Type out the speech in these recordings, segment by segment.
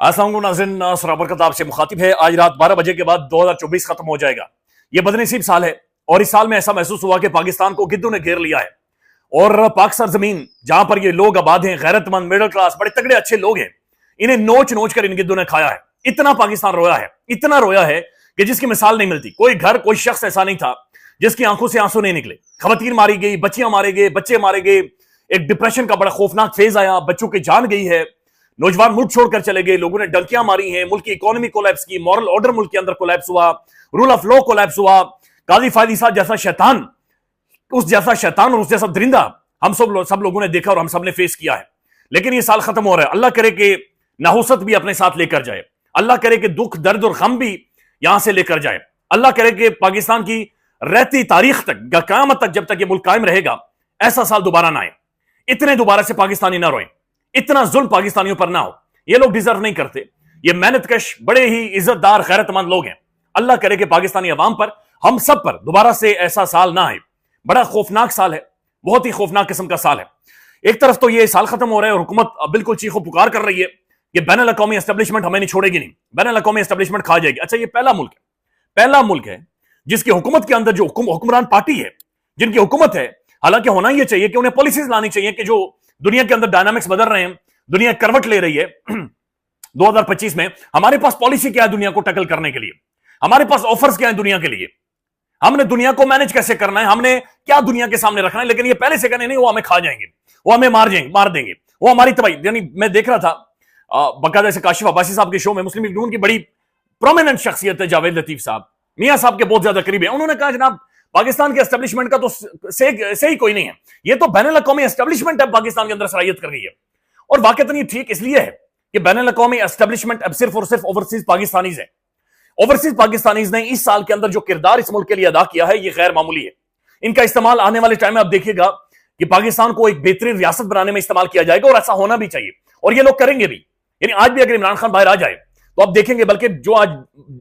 अस्सलाम वालेकुम नाज़रीन, सराबर का आपसे मुखातिब है। आज रात 12 बजे के बाद 2024 खत्म हो जाएगा। यह बदनसीब साल है और इस साल में ऐसा महसूस हुआ कि पाकिस्तान को गिद्धों ने घेर लिया है और पाक सरजमीन जहां पर ये लोग आबाद हैं, गैरतमंद, मिडिल क्लास, बड़े तगड़े अच्छे लोग हैं, इन्हें नोच नोच कर इन गिद्धों ने खाया है। इतना पाकिस्तान रोया है, इतना रोया है कि जिसकी मिसाल नहीं मिलती। कोई घर, कोई शख्स ऐसा नहीं था जिसकी आंखों से आंसू नहीं निकले। खवातीन मारी गई, बच्चियां मारे गए, बच्चे मारे गए। एक डिप्रेशन का बड़ा खौफनाक फेज आया, बच्चों की जान गई है, नौजवान मुल्क छोड़कर चले गए, लोगों ने डंकियां मारी हैं, मुल्क की इकोनॉमी कोलैप्स की, मॉरल ऑर्डर मुल्क के अंदर कोलैप्स हुआ, रूल ऑफ लॉ कोलैप्स हुआ। काजी फायदी साहब जैसा शैतान, उस जैसा शैतान और उस जैसा दरिंदा हम सब लोगों ने देखा और हम सब ने फेस किया है। लेकिन ये साल खत्म हो रहा है। अल्लाह करे कि नाहुसत भी अपने साथ लेकर जाए, अल्लाह करे कि दुख, दर्द और गम भी यहां से लेकर जाए। अल्लाह करे कि पाकिस्तान की रहती तारीख तक, क़यामत तक, जब तक ये मुल्क कायम रहेगा, ऐसा साल दोबारा ना आए। इतने दोबारा से पाकिस्तानी ना रोए, इतना जुल्म पाकिस्तानियों पर ना हो। ये लोग डिजर्व नहीं करते। ये मेहनतकश, बड़े ही इज्जतदार, गैरतमंद लोग हैं। अल्लाह करे कि पाकिस्तानी अवाम पर, हम सब पर दोबारा से ऐसा साल ना आए। बड़ा खौफनाक साल है, बहुत ही खौफनाक किस्म का साल है। एक तरफ तो ये साल खत्म हो रहा है और हुकूमत बिल्कुल चीखो पुकार कर रही है कि बैनुल अक़वामी एस्टेब्लिशमेंट हमें नहीं छोड़ेगी, नहीं, बैनुल अक़वामी एस्टेब्लिशमेंट खा जाएगी। अच्छा, ये पहला मुल्क है जिसकी हुकूमत के अंदर जो हुक्मरान पार्टी है, जिनकी हुकूमत है। हालांकि होना यह चाहिए कि उन्हें पॉलिसीज लानी चाहिए कि जो दुनिया के अंदर डायनामिक्स बदल रहे हैं, दुनिया करवट ले रही है 2025 में, हमारे पास पॉलिसी क्या है दुनिया को टैकल करने के लिए, हमारे पास ऑफर्स क्या है दुनिया के लिए, हमने दुनिया को मैनेज कैसे करना है, हमने क्या दुनिया के सामने रखना है। लेकिन ये पहले से कहने नहीं, वो हमें खा जाएंगे, वो हमें मार देंगे, वो हमारी तबाही। यानी मैं देख रहा था बकायदा से काशिफ अब्बासी साहब के शो में, मुस्लिम लीग नून की बड़ी प्रोमिनेंट शख्सियत है जावेद लतीफ साहब, मियां साहब के बहुत ज्यादा करीब है। उन्होंने कहा जनाब पाकिस्तान के एस्टेब्लिशमेंट का तो से ही कोई नहीं है, ये तो बैनुल अक़वामी एस्टेब्लिशमेंट है पाकिस्तान के अंदर सरायत कर रही है। और वाकई ये ठीक इसलिए है कि बैनुल अक़वामी एस्टेब्लिशमेंट अब सिर्फ और सिर्फ ओवरसीज पाकिस्तानीज है। ओवरसीज पाकिस्तानीज ने इस साल के अंदर जो किरदार इस मुल्क के लिए अदा किया है, ये गैर मामूली है। इनका इस्तेमाल आने वाले टाइम में आप देखिएगा कि पाकिस्तान को एक बेहतरीन रियासत बनाने में इस्तेमाल किया जाएगा और ऐसा होना भी चाहिए और ये लोग करेंगे भी। यानी आज भी अगर इमरान खान बाहर आ जाए तो आप देखेंगे, बल्कि जो आज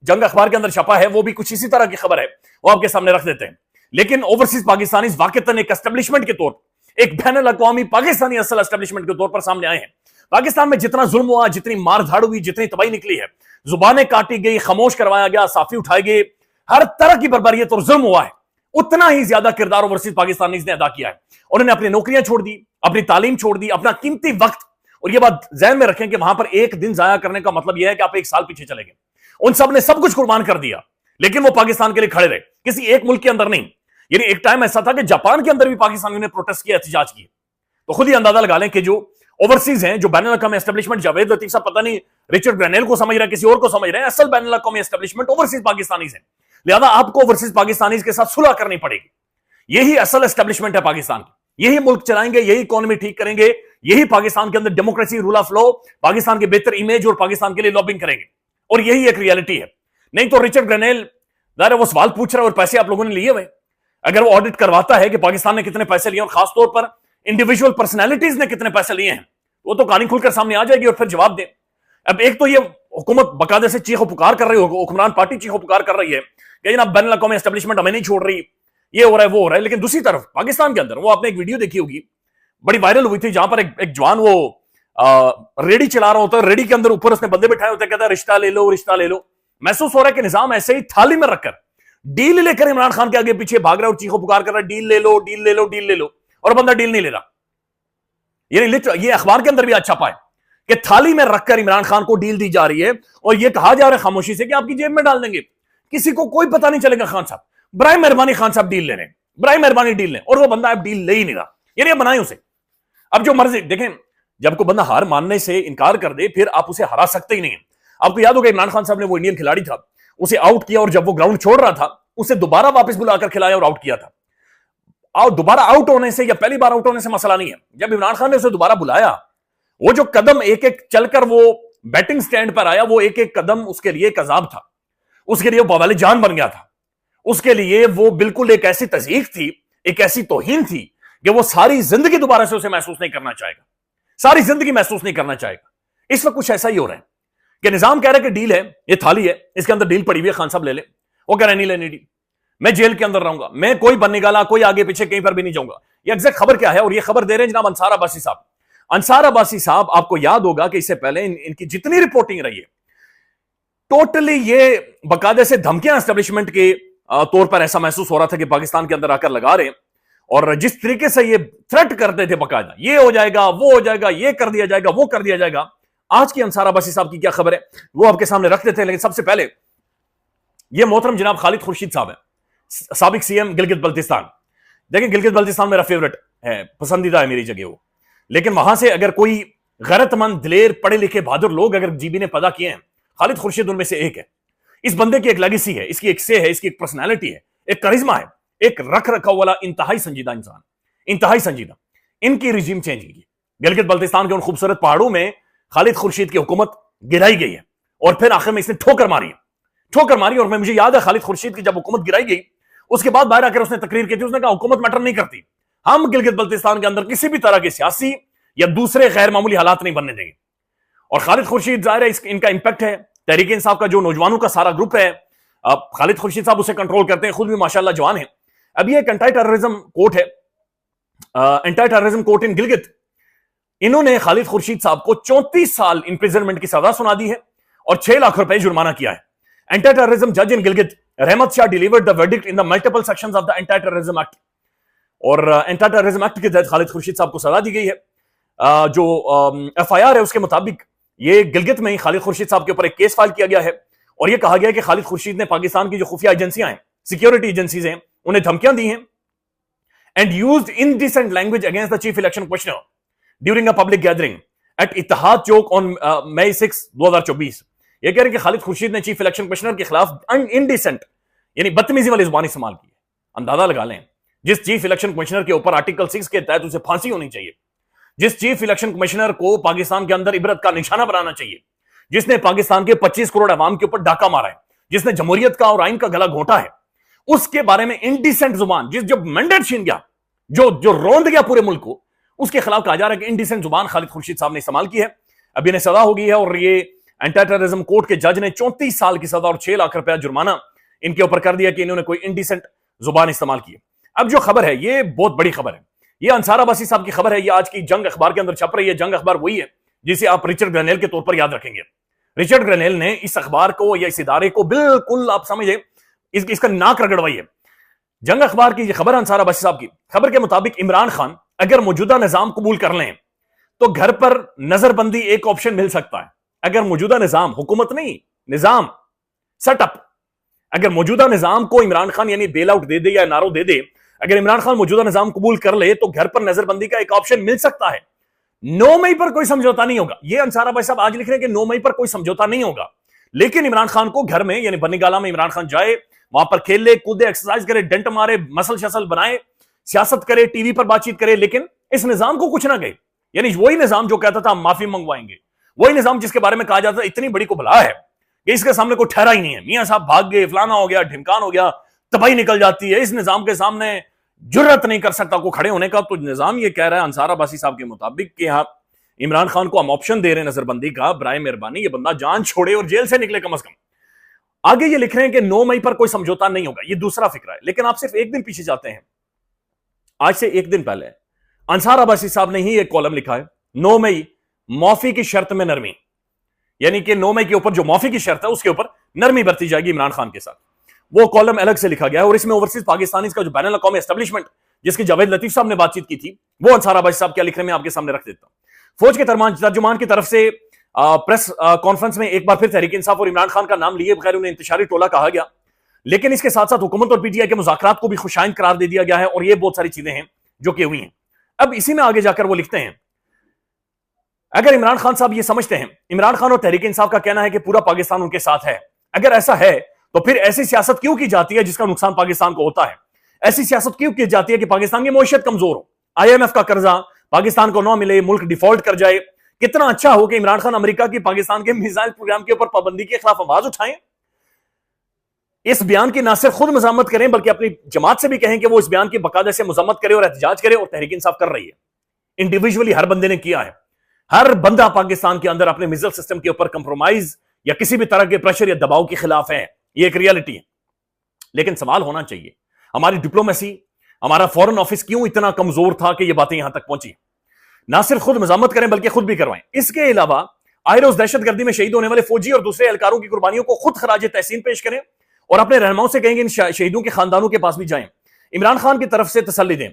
जंग अखबार के अंदर छपा है वो भी कुछ इसी तरह की खबर है, वो आपके सामने रख देते हैं। लेकिन ओवरसीज पाकिस्तानी वाकई एक एस्टेब्लिशमेंट के तौर, एक बैनुल अक़वामी पाकिस्तानी असल एस्टेब्लिशमेंट के तौर पर सामने आए हैं। पाकिस्तान में जितना जुल्म हुआ, जितनी मार धाड़ हुई, जितनी तबाही निकली है, जुबानें काटी गई, खामोश करवाया गया, साफी उठाए गए, हर तरह की बर्बरियत और जुल्म हुआ है, उतना ही ज्यादा किरदार ओवरसीज पाकिस्तानीज ने अदा किया है। उन्होंने अपनी नौकरियां छोड़ दी, अपनी तालीम छोड़ दी, अपना कीमती वक्त। और यह बात ज़हन में रखें कि वहां पर एक दिन जाया करने का मतलब यह है कि आप एक साल पीछे चले गए। उन सब ने सब कुछ कुर्बान कर दिया, लेकिन वो पाकिस्तान के लिए खड़े रहे, किसी एक मुल्क के अंदर नहीं। यानी एक टाइम ऐसा था कि जापान के अंदर भी पाकिस्तानियों ने प्रोटेस्ट किया, एहतजाज किए। तो खुद ही अंदाजा लगा लें कि जो ओवरसीज हैं, जो बैनुल अक़वामी एस्टेब्लिशमेंट, जावेद लतीफ साहब पता नहीं रिचर्ड ग्रेनेल को समझ रहे हैं, किसी और को समझ रहे हैं, असल बैनुल अक़वामी एस्टेब्लिशमेंट ओवरसीज पाकिस्तानीज है। लिहाजा आपको ओवरसीज पाकिस्तानीज के साथ सुलह करनी पड़ेगी। यही असल एस्टेब्लिशमेंट है पाकिस्तान की, यही मुल्क चलाएंगे, यही इकोनॉमी ठीक करेंगे, यही पाकिस्तान के अंदर democracy, rule of law, Pakistan के बेहतर इमेज और पाकिस्तान के लिए लॉबिंग करेंगे। और यही एक रियलिटी है। नहीं तो रिचर्ड ग्रेनेल वो सवाल पूछ रहा है और पैसे आप लोगों ने लिए हुए, अगर वो ऑडिट करवाता है कि पाकिस्तान ने कितने पैसे लिए और खासतौर पर इंडिविजुअल पर्सनैलिटीज ने कितने पैसे लिए हैं, वो तो कहानी खुलकर सामने आ जाएगी और फिर जवाब दें। अब एक तो ये हुकूमत बकायदे से चीखो पुकार कर रही हो, हुक्मरान पार्टी चीखो पुकार कर रही है कि जनाब बैनुल अक़वामी एस्टेब्लिशमेंट हमें नहीं छोड़ रही, ये हो रहा है, वो हो रहा है। लेकिन दूसरी तरफ पाकिस्तान के अंदर, वो आपने एक वीडियो देखी होगी, बड़ी वायरल हुई थी, जहां पर एक जवान वो रेडी चला रहा होता है, रेडी के अंदर ऊपर उसने बंदे बिठाए होते हैं, कहता है रिश्ता ले लो, रिश्ता ले लो। महसूस हो रहा है कि निजाम ऐसे ही थाली में रखकर, डील लेकर इमरान खान के आगे पीछे भाग रहा है और चीखो पुकार कर रहा है, डील ले लो, डील ले लो, डील ले लो, और बंदा डील नहीं ले रहा। ये अखबार के अंदर भी अच्छा पाए कि थाली में रखकर इमरान खान को डील दी जा रही है और यह कहा जा रहा है खामोशी से कि आपकी जेब में डाल देंगे, किसी को कोई पता नहीं चलेगा। खान साहब, बराए मेहरबानी खान साहब डील ले रहे हैं, बराए मेहरबानी डील लें। और वो बंदा अब डील ले ही नहीं रहा। यानी बनाए उसे, अब जो मर्जी देखें, जब कोई बंदा हार मानने से इनकार कर दे फिर आप उसे हरा सकते ही नहीं है। आपको याद होगा इमरान खान साहब ने वो इंडियन खिलाड़ी था, उसे आउट किया और जब वो ग्राउंड छोड़ रहा था उसे दोबारा वापस बुलाकर खिलाया और आउट किया था। और दोबारा आउट होने से या पहली बार आउट होने से मसला नहीं है। जब इमरान खान ने उसे दोबारा बुलाया, वो जो कदम एक एक चलकर वो बैटिंग स्टैंड पर आया, वो एक एक कदम उसके लिए एक अजाब था, उसके लिए वो बवाले जान बन गया था। उसके लिए वो बिल्कुल एक ऐसी तज़यीक थी, एक ऐसी तौहीन थी कि वो सारी जिंदगी दोबारा से उसे महसूस नहीं करना चाहेगा, सारी जिंदगी महसूस नहीं करना चाहेगा। इस वक्त कुछ ऐसा ही हो रहा है कि निजाम कह रहा है कि डील है, ये थाली है, इसके अंदर डील पड़ी हुई है, खान साहब ले ले। वो कह रहे नहीं लेनी डील, मैं जेल के अंदर रहूंगा, मैं कोई बन निकाला, कोई आगे पीछे कहीं पर भी नहीं जाऊंगा। ये एग्जैक्ट खबर क्या है, और ये खबर दे रहे हैं जनाब अंसार अब्बासी साहब। अंसार अब्बासी साहब, आपको याद होगा कि इससे पहले इनकी जितनी रिपोर्टिंग रही है, टोटली ये बकायदे से धमकियां एस्टेब्लिशमेंट के तौर पर ऐसा महसूस हो रहा था कि पाकिस्तान के अंदर आकर लगा रहे, और जिस तरीके से ये थ्रेट करते थे बकायदा, ये हो जाएगा, वो हो जाएगा, ये कर दिया जाएगा, वो कर दिया जाएगा। आज की अंसार अब्बासी साहब की क्या खबर है वो आपके सामने रख देते हैं। लेकिन सबसे पहले ये मोहतरम जनाब खालिद खुर्शीद साहब है, साबिक सीएम गिलगित बल्तिस्तान। देखिए, गिलगित बल्तिस्तान मेरा फेवरेट है, पसंदीदा है मेरी जगह वो। लेकिन वहां से अगर कोई गैरतमंद, दिलेर, पढ़े लिखे, बहादुर लोग अगर जीबी ने पैदा किए हैं, खालिद खुर्शीद उनमें से एक है। इस बंदे की एक लेगेसी है, इसकी एक से है, इसकी एक पर्सनैलिटी है, एक करिश्मा है, एक रख रखाव वाला इंतहाई संजीदा इंसान, इंतहाई संजीदा। इनकी रिजीम चेंज की, गिलगित बल्तिस्तान के उन खूबसूरत पहाड़ों में खालिद खुर्शीद की हुकूमत गिराई गई है, और फिर आखिर में इसने ठोकर मारी है, ठोकर मारी। और मुझे याद है खालिद खुर्शीद की जब हुकूमत गिराई गई, उसके बाद बाहर आकर उसने तकरीर की थी, उसने कहा हुकूमत मैटर नहीं करती, हम गिलगित बल्तिस्तान के अंदर किसी भी तरह के सियासी या दूसरे गैर मामूली हालात नहीं बनने देंगे। और खालिद खुर्शीद, जाहिर है इनका इंपैक्ट है, तहरीक इंसाफ का जो नौजवानों का सारा ग्रुप है, खालिद खुर्शीद साहब उसे कंट्रोल करते हैं, खुद भी माशाल्लाह जवान है। अब ये एक एंटी टेररिज्म कोर्ट है, एंटी टेररिज्म कोर्ट इन गिलगित, इन्होंने खालिद खुर्शीद साहब को 34 साल इंप्रिजनमेंट की सजा सुना दी है और 6 लाख रुपए जुर्माना किया है। एंटी टेररिज्म जज इन Gilgit Rahmat Shah delivered the verdict in the multiple sections of the anti terrorism act. और एंटी टेररिज्म एक्ट के तहत खालिद खुर्शीद साहब को सजा दी गई है। जो एफआईआर है उसके मुताबिक ये गिलगित में ही खालिद खुर्शीद साहब के ऊपर एक केस फाइल किया गया है, और ये कहा गया है कि खालिद खुर्शीद ने पाकिस्तान की जो खुफिया एजेंसियां हैं, सिक्योरिटी एजेंसीज हैं, उन्हें धमकियां दी हैं, and used indecent language against the chief election commissioner during a public gathering at Ittehad Chowk on May 6, 2024। ये कह रहे हैं कि खालिद खुर्शीद ने चीफ इलेक्शन कमिश्नर के खिलाफ इनडिसेंट यानी बदतमीजी वाली जुबान इस्तेमाल की है। अंदाजा लगा लें, जिस चीफ इलेक्शन कमिश्नर के ऊपर आर्टिकल 6 के तहत उसे फांसी होनी चाहिए, जिस चीफ इलेक्शन कमिश्नर को पाकिस्तान के अंदर इबरत का निशाना बनाना चाहिए, जिसने पाकिस्तान के 25 करोड़ अवाम के ऊपर डाका मारा है, जिसने जमहूरियत का और आइन का गला घोंटा है, उसके बारे में इनडिसेंट जुबान, जिस जब मैंडेट छीन गया, जो रोंद गया पूरे मुल्क को, उसके खिलाफ कहा जा रहा है कि इनडिसेंट जुबान खालिद खुर्शीद साहब ने इस्तेमाल की है। अब इन्हें सजा हो गई है, और ये एंटी टेररिज्म कोर्ट के जज ने 34 साल की सजा और 6 लाख रुपया जुर्माना इनके ऊपर कर दिया कि इन्होंने कोई इनडिसेंट जुबान इस्तेमाल की है। अब जो खबर है ये बहुत बड़ी खबर है, ये अंसार अब्बासी साहब की खबर है, ये आज की जंग अखबार के अंदर छप रही है। जंग अखबार वही है जिसे आप रिचर्ड ग्रेनेल के तौर पर याद रखेंगे। रिचर्ड ग्रेनेल ने इस अखबार को या इस इदारे को बिल्कुल आप समझे इसका नाक रगड़वाई है। जंग अखबार की खबर अंसार अब्बासी साहब की खबर के मुताबिक इमरान खान अगर मौजूदा निजाम कबूल कर लें तो घर पर नजरबंदी एक ऑप्शन मिल सकता है। अगर मौजूदा निजाम, हुकूमत नहीं, निजाम सेटअप, अगर मौजूदा निजाम को इमरान खान यानी बेल आउट दे दे या नारो दे दे, अगर इमरान खान मौजूदा निजाम कबूल कर ले तो घर पर नजरबंदी का एक ऑप्शन मिल सकता है। 9 मई पर कोई समझौता नहीं होगा, ये अंसार अब्बासी साहब आज लिख रहे हैं कि 9 मई पर कोई समझौता नहीं होगा, लेकिन इमरान खान को घर में यानी बनीगाला में इमरान खान जाए, वहां पर खेले कूदे, एक्सरसाइज करे, डंट मारे, मसल शसल बनाए, सियासत करे, टीवी पर बातचीत करे, लेकिन इस निजाम को कुछ ना गए। यानी वही निजाम जो कहता था हम माफी मंगवाएंगे, वही निजाम जिसके बारे में कहा जाता था इतनी बड़ी को भला है कि इसके सामने कोई ठहरा ही नहीं है, मियां साहब भाग गए, फलाना हो गया, ढिमकान हो गया, तबाही निकल जाती है, इस निजाम के सामने जुर्रत नहीं कर सकता को खड़े होने का। तो निजाम ये कह रहा है अंसार अब्बासी साहब के मुताबिक कि हाँ, इमरान खान को हम ऑप्शन दे रहे हैं नजरबंदी का, बराए मेहरबानी ये बंदा जान छोड़े और जेल से निकले कम से कम। आगे ये लिख रहे हैं कि 9 मई पर कोई समझौता नहीं होगा, ये दूसरा फिक्र है। लेकिन आप सिर्फ एक दिन पीछे जाते हैं, आज से एक दिन पहले अंसार अब्बासी साहब ने ही एक कॉलम लिखा है, 9 मई माफी की शर्त में नरमी, यानी कि 9 मई के ऊपर जो माफी की शर्त है उसके ऊपर नरमी बरती जाएगी इमरान खान के साथ। वो कॉलम अलग से लिखा गया है, और इसमें ओवरसीज पाकिस्तानी का जो बैनुल अक़वामी एस्टेब्लिशमेंट जिसकी जावेद लतीफ साहब ने बातचीत की थी, वो अंसार अब्बासी साहब क्या लिख रहे हैं मैं आपके सामने रख देता हूं। फौज के तर्जुमान की तरफ से प्रेस कॉन्फ्रेंस में एक बार फिर तहरीक इंसाफ और इमरान खान का नाम लिए बगैर उन्हें इंतशारी टोला कहा गया, लेकिन इसके साथ साथ हुकूमत और पीटीआई के मुज़ाकरात को भी खुशाइंद करार दे दिया गया है, और ये बहुत सारी चीजें हैं जो की हुई हैं। अब इसी में आगे जाकर वो लिखते हैं, अगर इमरान खान साहब ये समझते हैं, इमरान खान और तहरीक इंसाफ का कहना है कि पूरा पाकिस्तान उनके साथ है, अगर ऐसा है तो फिर ऐसी सियासत क्यों की जाती है जिसका नुकसान पाकिस्तान को होता है? ऐसी सियासत क्यों की जाती है कि पाकिस्तान की मईशत कमजोर हो, IMF का कर्जा पाकिस्तान को न मिले, मुल्क डिफॉल्ट कर जाए? कितना अच्छा हो कि इमरान खान अमेरिका की पाकिस्तान के मिसाइल प्रोग्राम के ऊपर पाबंदी के खिलाफ आवाज उठाएं, इस बयान की ना सिर्फ खुद मजम्मत करें बल्कि अपनी जमात से भी कहें कि वो इस बयान की बकायदा से मजम्मत करे और एहतजाज करे, और तहरीक इंसाफ कर रही है। इंडिविजुअली हर बंदे ने किया है, हर बंदा पाकिस्तान के अंदर अपने मिसाइल सिस्टम के ऊपर कंप्रोमाइज या किसी भी तरह के प्रेशर या दबाव के खिलाफ है, ये एक रियलिटी है। लेकिन सवाल होना चाहिए, हमारी डिप्लोमेसी, हमारा फॉरेन ऑफिस क्यों इतना कमजोर था कि ये बातें यहां तक पहुंची? ना सिर्फ खुद मजामत करें बल्कि खुद भी करवाएं। इसके अलावा आए रोज दहशतगर्दी में शहीद होने वाले फौजी और दूसरे एहलकारों की कुर्बानियों को खुद खराज तहसीन पेश करें और अपने रहनुमाओं से कहेंगे इन शहीदों के खानदानों के पास भी जाएं, इमरान खान की तरफ से तसल्ली दें।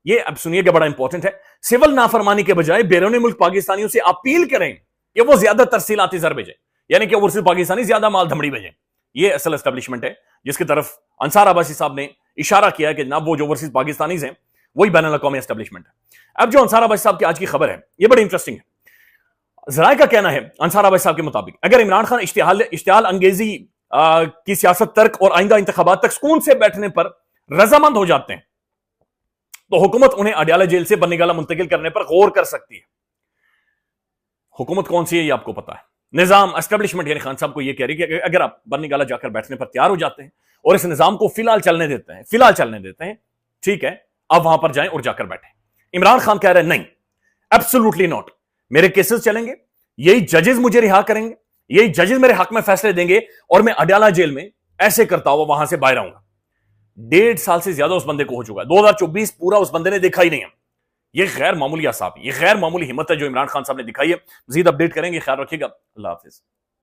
ये अब सुनिए, बड़ा इंपॉर्टेंट है। सिविल नाफरमानी के बजाय बैरून मुल्क पाकिस्तानियों से अपील करें कि वो ज्यादा तरसीलाती जर भेजें, यानी कि वो सिर्फ पाकिस्तानी ज्यादा माल धमड़ी भेजें। ये असल एस्टेब्लिशमेंट है जिसकी तरफ अंसार अब्बासी साहब ने इशारा किया है कि ना वो जो ओवरसीज पाकिस्तानीज हैं वही बैन अल-अक़वामी एस्टेब्लिशमेंट है। अब जो अंसार अब्बासी साहब की आज की खबर है ये बड़ी इंटरेस्टिंग है। जराए का कहना है अंसार अब्बासी साहब के मुताबिक अगर इमरान खान इश्तिहाल अंगेजी की सियासत तर्क और आइंदा इंतखाबात तक सुकून से बैठने पर रजामंद हो जाते हैं तो हुकूमत उन्हें अडयाला जेल से बन्नीगाला मुंतकिल करने पर गौर कर सकती है। हुकूमत कौन सी है ये आपको पता है। निजाम एस्टेब्लिशमेंट यानी खान साहब को ये कह रही है कि अगर आप बन्नीगाला जाकर बैठने पर तैयार हो जाते हैं और इस निजाम को फिलहाल चलने देते हैं, ठीक है, आप वहां पर जाएं और जाकर बैठें। इमरान खान कह रहे हैं नहीं, एब्सोल्युटली नॉट, मेरे केसेस चलेंगे, यही जजेस मुझे रिहा करेंगे, यही जजेस मेरे हक में फैसले देंगे और मैं अडयाला जेल में ऐसे करता हुआ वहां से बाहर आऊंगा। 1.5 साल से ज्यादा उस बंदे को हो चुका है, 2024 पूरा उस बंदे ने देखा ही नहीं है। ये गैर मामूली असाब, ये गैर मामूली हिम्मत है जो इमरान खान साहब ने दिखाई है। मजीद अपडेट करेंगे, ख्याल रखिएगा, अल्लाह हाफिज।